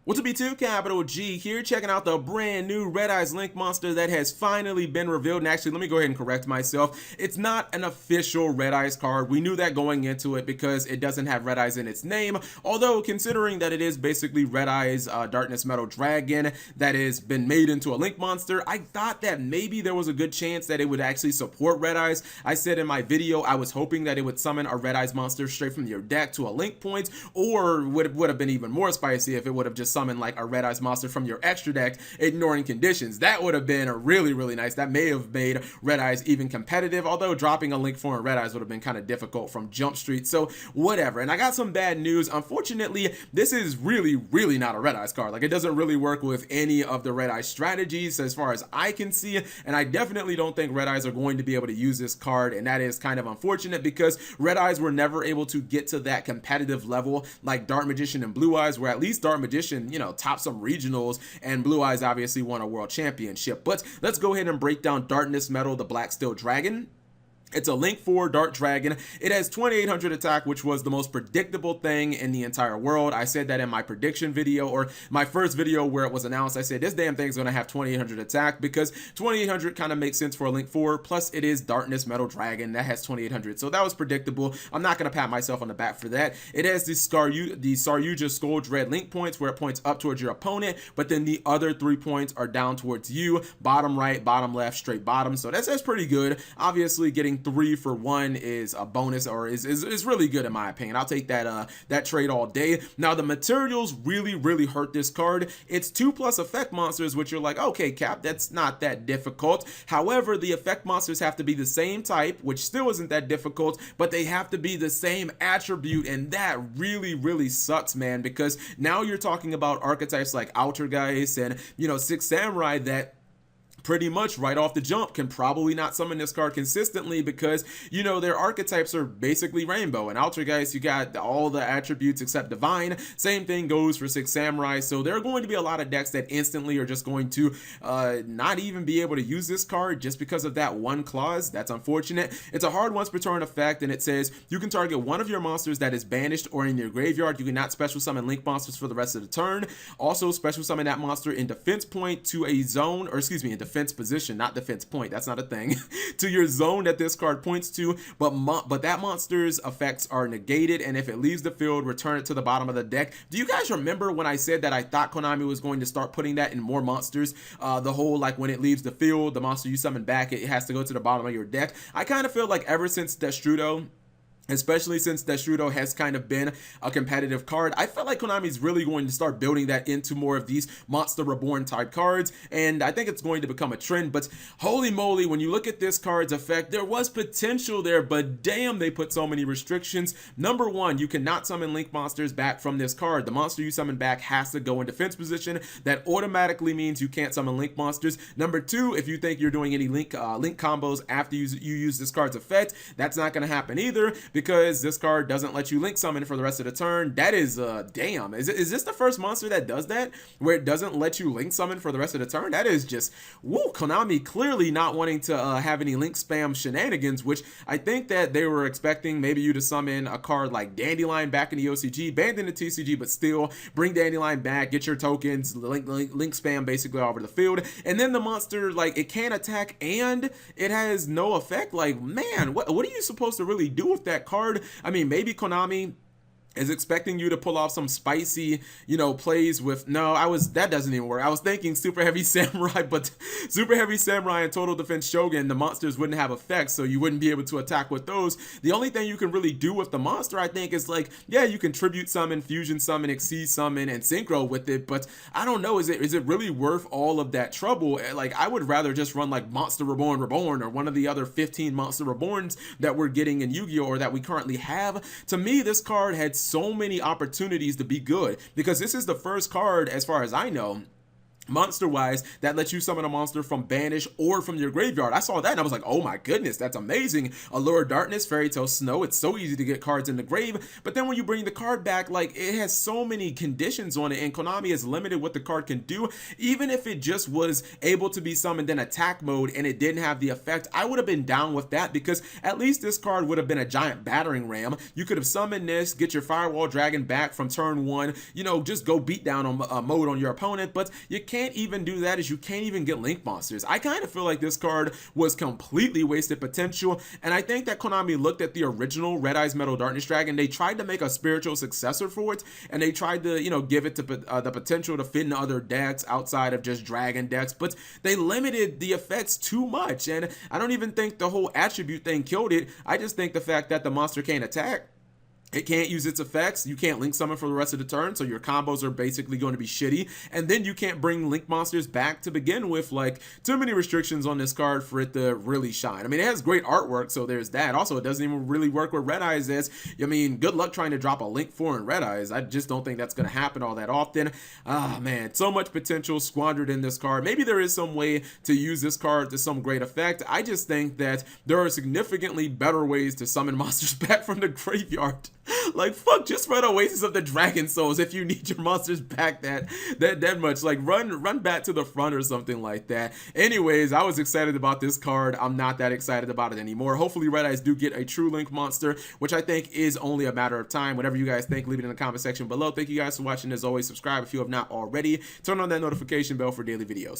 What's up, B2? Capital G here, checking out the brand new Red Eyes Link monster that has finally been revealed. And actually, let me go ahead and correct myself. It's not an official Red Eyes card. We knew that going into it because it doesn't have Red Eyes in its name. Although, considering that it is basically Red Eyes Darkness Metal Dragon that has been made into a Link monster, I thought that maybe there was a good chance that it would actually support Red Eyes. I said in my video I was hoping that it would summon a Red Eyes monster straight from your deck to a Link point, or would have been even more spicy if it would have just summon like a Red Eyes monster from your extra deck, ignoring conditions. That would have been really nice. That may have made Red Eyes even competitive, although dropping a Link form Red Eyes would have been kind of difficult from Jump Street, so whatever. And I got some bad news. Unfortunately, this is really not a Red Eyes card. Like, it doesn't really work with any of the Red Eyes strategies as far as I can see, and I definitely don't think Red Eyes are going to be able to use this card, and that is kind of unfortunate because Red Eyes were never able to get to that competitive level like Dark Magician and Blue Eyes, where at least Dark Magician, top some regionals, and Blue Eyes obviously won a world championship. But let's go ahead and break down Darkness Metal, the Blacksteel Dragon. It's a Link 4 Dart Dragon. It has 2800 attack, which was the most predictable thing in the entire world. I said that in my prediction video, or my first video where it was announced. I said this damn thing's going to have 2800 attack because 2800 kind of makes sense for a Link 4. Plus, it is Darkness Metal Dragon that has 2800. So that was predictable. I'm not going to pat myself on the back for that. It has the Saryuja Skull Dread Link points, where it points up towards your opponent, but then the other 3 points are down towards you. Bottom right, bottom left, straight bottom. So that's pretty good. Obviously, getting 3 for 1 is a bonus, or is really good in my opinion. I'll take that trade all day. Now the materials really hurt this card. It's 2+ effect monsters, which you're like, okay, Cap, that's not that difficult. However, the effect monsters have to be the same type, which still isn't that difficult, but they have to be the same attribute, and that really sucks, man, because now you're talking about archetypes like Outergeist and Six Samurai that pretty much right off the jump can probably not summon this card consistently because their archetypes are basically rainbow. And Outergeist, you got all the attributes except divine. Same thing goes for Six Samurai. So there are going to be a lot of decks that instantly are just going to not even be able to use this card just because of that one clause. That's unfortunate. It's a hard once per turn effect, and it says you can target one of your monsters that is banished or in your graveyard. You cannot special summon Link monsters for the rest of the turn. Also special summon that monster in defense point to a zone, or excuse me, in defense position, not defense point, that's not a thing, to your zone that this card points to, but that monster's effects are negated, and if it leaves the field, return it to the bottom of the deck. Do you guys remember when I said that I thought Konami was going to start putting that in more monsters? The whole, like, when it leaves the field, the monster you summon back, it has to go to the bottom of your deck. I kind of feel like ever since Destrudo, especially since Destrudo has kind of been a competitive card, I felt like Konami's really going to start building that into more of these Monster Reborn type cards, and I think it's going to become a trend. But holy moly, when you look at this card's effect, there was potential there, but damn, they put so many restrictions. Number one, you cannot summon Link monsters back from this card. The monster you summon back has to go in defense position. That automatically means you can't summon Link monsters. Number two, if you think you're doing any Link combos after you use this card's effect, that's not going to happen either, because this card doesn't let you Link summon for the rest of the turn. That is damn, is this the first monster that does that, where it doesn't let you Link summon for the rest of the turn? That is just, woo, Konami clearly not wanting to have any Link spam shenanigans, which I think that they were expecting maybe you to summon a card like Dandelion back in the OCG, banned in the TCG, but still bring Dandelion back, get your tokens, Link spam basically all over the field, and then the monster, like, it can't attack and it has no effect. Like, man, what are you supposed to really do with that card? I mean, maybe Konami is expecting you to pull off some spicy, plays with, that doesn't even work. I was thinking Super Heavy Samurai, but Super Heavy Samurai and Total Defense Shogun, the monsters wouldn't have effects, so you wouldn't be able to attack with those. The only thing you can really do with the monster, I think, is like, yeah, you can Tribute Summon, Fusion Summon, Exceed Summon, and Synchro with it, but I don't know, is it really worth all of that trouble? Like, I would rather just run like Monster Reborn, or one of the other 15 Monster Reborns that we're getting in Yu-Gi-Oh! Or that we currently have. To me, this card had so many opportunities to be good, because this is the first card, as far as I know, monster wise that lets you summon a monster from banish or from your graveyard. I saw that and I was like, oh my goodness, that's amazing. Allure Darkness, Fairy Tale Snow, it's so easy to get cards in the grave, but then when you bring the card back, like, it has so many conditions on it, and Konami is limited what the card can do. Even if it just was able to be summoned in attack mode and it didn't have the effect, I would have been down with that, because at least this card would have been a giant battering ram. You could have summoned this, get your Firewall Dragon back from turn 1, you know, just go beat down on mode on your opponent, but you can't even do that, as you can't even get link monsters. I kind of feel like this card was completely wasted potential, and I think that Konami looked at the original Red Eyes Metal Darkness Dragon. They tried to make a spiritual successor for it, and they tried to, you know, give it to the potential to fit in other decks outside of just dragon decks, but they limited the effects too much, and I don't even think the whole attribute thing killed it. I just think the fact that the monster can't attack, it can't use its effects, you can't link summon for the rest of the turn, so your combos are basically going to be shitty, and then you can't bring link monsters back to begin with. Like, too many restrictions on this card for it to really shine. I mean, it has great artwork, so there's that. Also, it doesn't even really work with Red Eyes is. I mean, good luck trying to drop a Link 4 in Red Eyes. I just don't think that's going to happen all that often. Ah, man, so much potential squandered in this card. Maybe there is some way to use this card to some great effect. I just think that there are significantly better ways to summon monsters back from the graveyard. Like, fuck, just run Oasis of the Dragon Souls if you need your monsters back that much. Like, run back to the front or something like that. Anyways, I was excited about this card. I'm not that excited about it anymore. Hopefully Red Eyes do get a true Link monster, which I think is only a matter of time. Whatever you guys think, leave it in the comment section below. Thank you guys for watching. As always, subscribe if you have not already. Turn on that notification bell for daily videos.